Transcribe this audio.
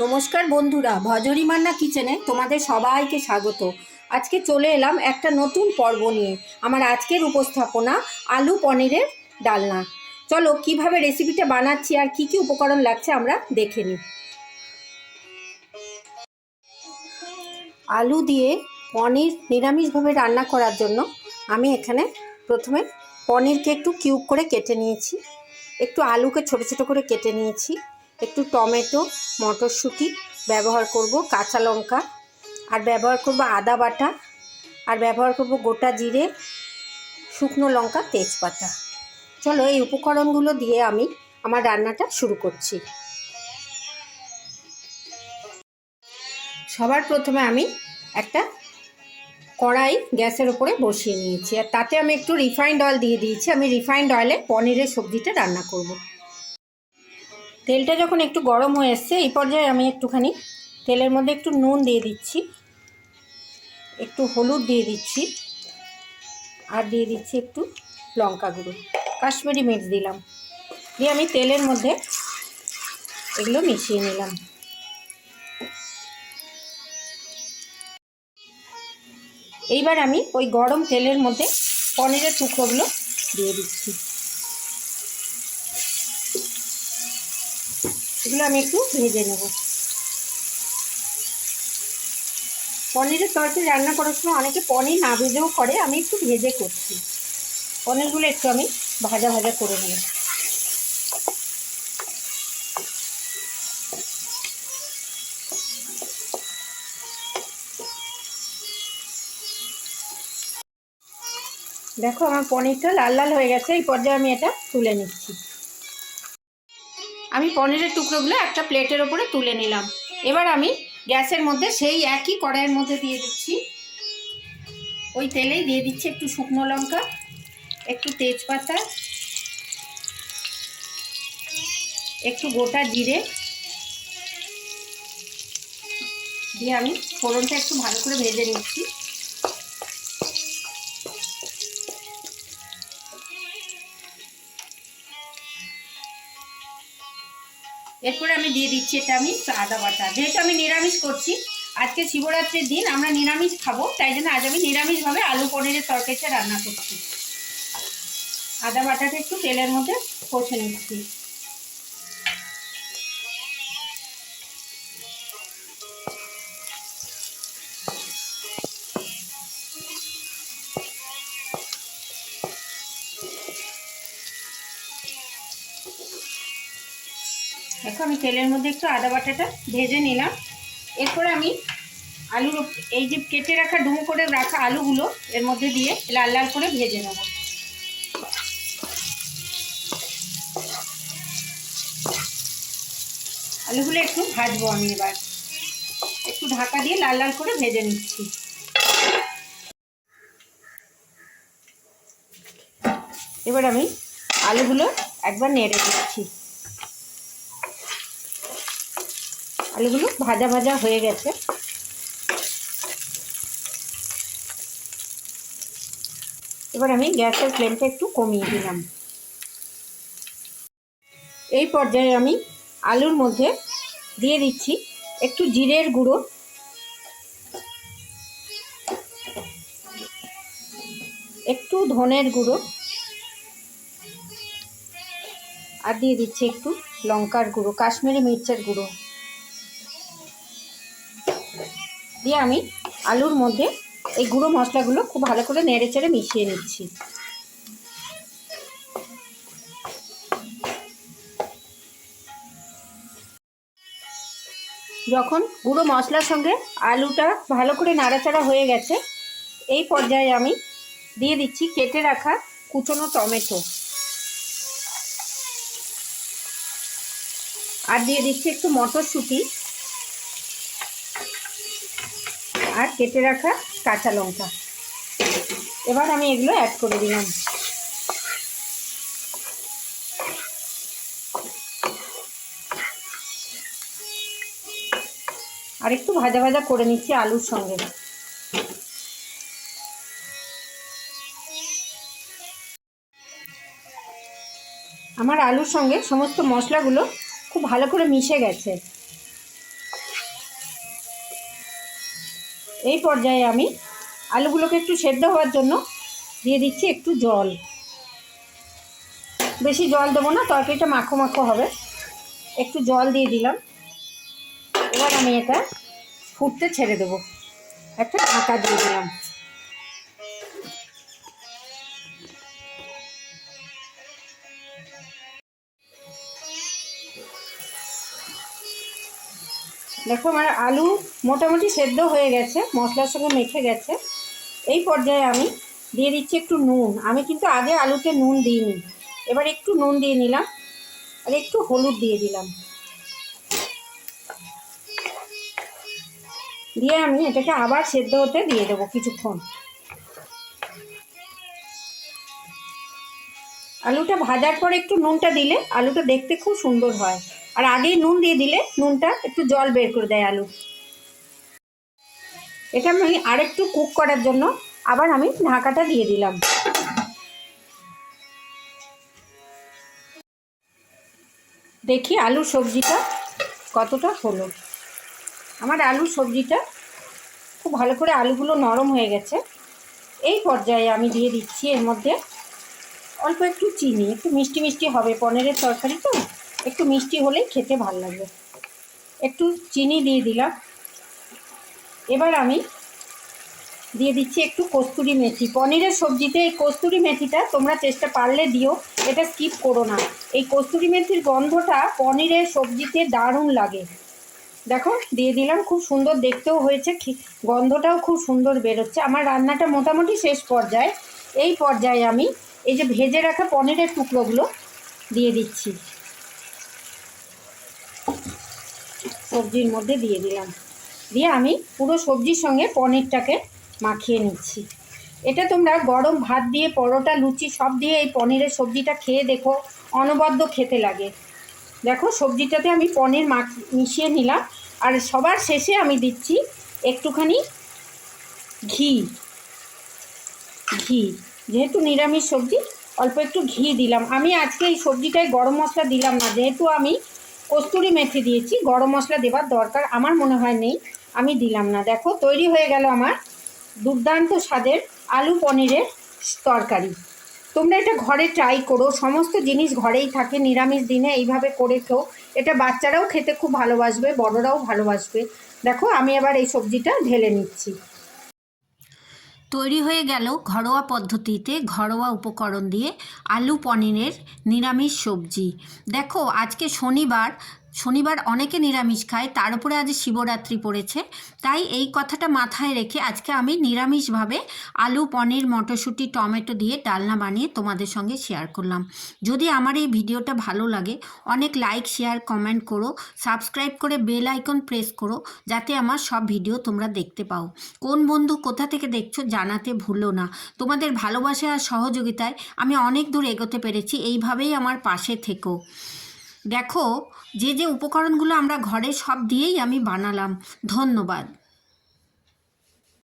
নমস্কার বন্ধুরা, ভজরি মান্না কিচেনে তোমাদের সবাইকে স্বাগত। আজকে চলে এলাম একটা নতুন পর্ব নিয়ে। আমার আজকের উপস্থাপনা আলু পনিরের ডালনা। চলো কিভাবে রেসিপিটা বানাচ্ছি আর কি কি উপকরণ লাগছে আমরা দেখে নিই। আলু দিয়ে পনির নিরামিষভাবে রান্না করার জন্য আমি এখানে প্রথমে পনিরকে একটু কিউব করে কেটে নিয়েছি, একটু আলুকে ছোট ছোট করে কেটে নিয়েছি, একটু টমেটো, মটরশুঁটি ব্যবহার করব, কাঁচা লঙ্কা, আর ব্যবহার করব আদা বাটা, আর ব্যবহার করব গোটা জিরে, শুকনো লঙ্কা, তেজপাতা। চলো এই উপকরণগুলো দিয়ে আমি আমার রান্নাটা শুরু করছি। সবার প্রথমে আমি একটা কড়াই গ্যাসের উপরে বসিয়ে নিয়েছি, আর তাতে আমি একটু রিফাইন্ড অয়েল দিয়ে দিয়েছি। আমি রিফাইন্ড অয়েলে পনিরের সবজিটা রান্না করব। তেলটা যখন একটু গরম হয়ে এসছে, এই পর্যায়ে আমি একটুখানি তেলের মধ্যে একটু নুন দিয়ে দিচ্ছি, একটু হলুদ দিয়ে দিচ্ছি, আর দিয়ে দিচ্ছি একটু লঙ্কা গুঁড়ো, কাশ্মীরি মির্চ দিলাম। দিয়ে আমি তেলের মধ্যে এগুলো মিশিয়ে নিলাম। এইবার আমি ওই গরম তেলের মধ্যে পনিরের টুকরোগুলো দিয়ে দিচ্ছি। এগুলো আমি একটু ভেজে নেব। পনিরের তরকারি রান্না করার সময় অনেকে পনির না ভেজেও করে, আমি একটু ভেজে করছি। পনিরগুলো একটু আমি ভাজা ভাজা করে নেব। দেখো আমার পনিরটা লাল লাল হয়ে গেছে। এই পর্যায়ে আমি এটা তুলে নিচ্ছি। আমি পনিরের টুকরোগুলো একটা প্লেটের ওপরে তুলে নিলাম। এবার আমি গ্যাসের মধ্যে সেই একই কড়াইয়ের মধ্যে দিয়ে দিচ্ছি, ওই তেলেই দিয়ে দিচ্ছি একটু শুকনো লঙ্কা, একটু তেজপাতা, একটু গোটা জিরে দিয়ে আমি ফোড়নটা একটু ভালো করে ভেজে নিচ্ছি। এরপরে আমি দিয়ে দিচ্ছি এটা আমি আদা বাটা। যেহেতু আমি নিরামিষ করছি, আজকে শিবরাত্রির দিন আমরা নিরামিষ খাবো, তাই জন্য আজ আমি নিরামিষভাবে আলু পনিরের তরকারিটা রান্না করছি। আদা বাটাটা একটু তেলের মধ্যে কষে নিচ্ছি। দেখো আমি তেলের মধ্যে একটু আদা বাটাটা ভেজে নিলাম। এরপরে আমি আলুর এই যে কেটে রাখা ডুমো করে রাখা আলুগুলো এর মধ্যে দিয়ে লাল লাল করে ভেজে নেব। আলুগুলো একটু ভাজবো আমি। এবার একটু ঢাকা দিয়ে লাল লাল করে ভেজে নিচ্ছি। এবার আমি আলুগুলো একবার নেড়ে দিচ্ছি। আলুগুলো ভাজা ভাজা হয়ে গেছে। এবার আমি গ্যাসের ফ্লেমটা একটু কমিয়ে দিলাম। এই পর্যায়ে আমি আলুর মধ্যে দিয়ে দিচ্ছি একটু জিরের গুঁড়ো, একটু ধনের গুঁড়ো, আর দিয়ে দিচ্ছি একটু লঙ্কার গুঁড়ো, কাশ্মীরি মির্চের গুঁড়ো। দিয়ে আমি আলুর মধ্যে এই গুঁড়ো মশলাগুলো খুব ভালো করে নেড়ে চেড়ে মিশিয়ে নিচ্ছি। যখন গুঁড়ো মশলার সঙ্গে আলুটা ভালো করে নাড়াচাড়া হয়ে গেছে, এই পর্যায়ে আমি দিয়ে দিচ্ছি কেটে রাখা কুচনো টমেটো, আর দিয়ে দিচ্ছি একটু মটরশুঁটি, আর কেটে রাখা কাঁচা লঙ্কা। এবার আমি এগুলো অ্যাড করে দিলাম। আর একটু ভাজা ভাজা করে নিচ্ছি আলুর সঙ্গে। আমার আলুর সঙ্গে সমস্ত মশলাগুলো খুব ভালো করে মিশে গেছে। এই পর্যায়ে আমি আলুগুলোকে একটু সেদ্ধ হওয়ার জন্য দিয়ে দিচ্ছি একটু জল। বেশি জল দেবো না, তরকারিটা মাখো মাখো হবে। একটু জল দিয়ে দিলাম। এবার আমি এটা ফুটতে ছেড়ে দেবো। একটা ঢাকা দিয়ে দিলাম। দেখো আমার আলু মোটামুটি সেদ্ধ হয়ে গেছে, মশলার সঙ্গে মেখে গেছে। এই পর্যায়ে আমি দিয়ে দিচ্ছি একটু নুন। আমি কিন্তু আগে আলুতে নুন দিইনি। এবার একটু নুন দিয়ে নিলাম আর একটু হলুদ দিয়ে দিলাম। দিয়ে আমি এটাকে আবার সেদ্ধ হতে দিয়ে দেবো কিছুক্ষণ। আলুটা ভাজার পর একটু নুনটা দিলে আলুটা দেখতে খুব সুন্দর হয়। আর আগেই নুন দিয়ে দিলে নুনটা একটু জল বের করে দেয় আলু। এটা আমি আরেকটু কুক করার জন্য আবার আমি ঢাকাটা দিয়ে দিলাম। দেখি আলুর সবজিটা কতটা হলো। আমার আলুর সবজিটা খুব ভালো করে আলুগুলো নরম হয়ে গেছে। এই পর্যায়ে আমি দিয়ে দিচ্ছি এর মধ্যে অল্প একটু চিনি। একটু মিষ্টি মিষ্টি হবে, পনিরের তরকারি তো একটু মিষ্টি হলেই খেতে ভালো লাগবে। একটু চিনি দিয়ে দিলাম। এবার আমি দিয়ে দিচ্ছি একটু কস্তুরি মেথি। পনিরের সবজিতে এই কস্তুরি মেথিটা তোমরা চেষ্টা পারলে দিও, এটা স্কিপ করো না। এই কস্তুরি মেথির গন্ধটা পনিরের সবজিতে দারুণ লাগে। দেখো দিয়ে দিলাম, খুব সুন্দর দেখতেও হয়েছে, গন্ধটাও খুব সুন্দর বেরোচ্ছে। আমার রান্নাটা মোটামুটি শেষ পর্যায়ে। এই পর্যায়ে আমি এই যে ভেজে রাখা পনিরের টুকরোগুলো দিয়ে দিচ্ছি, সবজির মধ্যে দিয়ে দিলাম। দিয়ে আমি পুরো সবজির সঙ্গে পনিরটাকে মাখিয়ে নিচ্ছি। এটা তোমরা গরম ভাত দিয়ে, পরোটা, লুচি সব দিয়ে এই পনিরের সবজিটা খেয়ে দেখো, অনবদ্য খেতে লাগে। দেখো সবজিটাতে আমি পনির মিশিয়ে নিলাম। আর সবার শেষে আমি দিচ্ছি একটুখানি ঘি। যেহেতু নিরামিষ সবজি অল্প একটু ঘি দিলাম। আমি আজকে এই সবজিটায় গরম মশলা দিলাম না, যেহেতু আমি কস্তুরি মেথি দিয়েছি। গরম মশলা দেওয়ার দরকার আমার মনে হয় নেই, আমি দিলাম না। দেখো তৈরি হয়ে গেল আমার দুর্দান্ত স্বাদের আলু পনিরের তরকারি। তোমরা এটা ঘরে ট্রাই করো, সমস্ত জিনিস ঘরেই থাকে। নিরামিষ দিনে এইভাবে করে খেও, এটা বাচ্চারাও খেতে খুব ভালোবাসবে, বড়রাও ভালোবাসবে। দেখো আমি এবার এই সবজিটা ঢেলে নিচ্ছি। তৈরি হয়ে গেল ঘরোয়া পদ্ধতিতে, ঘরোয়া উপকরণ দিয়ে আলু পনিরের নিরামিষ সবজি। দেখো আজকে শনিবার অনেকে নিরামিষ খায়, তার উপরে আজ শিবরাত্রি পড়েছে। তাই এই কথাটা মাথায় রেখে আজকে আমি নিরামিষভাবে আলু, পনির, মটরশুঁটি, টমেটো দিয়ে ডালনা বানিয়ে তোমাদের সঙ্গে শেয়ার করলাম। যদি আমার এই ভিডিওটা ভালো লাগে অনেক লাইক, শেয়ার, কমেন্ট করো, সাবস্ক্রাইব করে বেল আইকন প্রেস করো, যাতে আমার সব ভিডিও তোমরা দেখতে পাও। কোন বন্ধু কোথা থেকে দেখছো জানাতে ভুলো না। তোমাদের ভালোবাসা আর সহযোগিতায় আমি অনেক দূর এগোতে পেরেছি। এইভাবেই আমার পাশে থেকো। দেখো যে উপকরণগুলো আমরা ঘরে সব দিয়েই আমি বানালাম। ধন্যবাদ।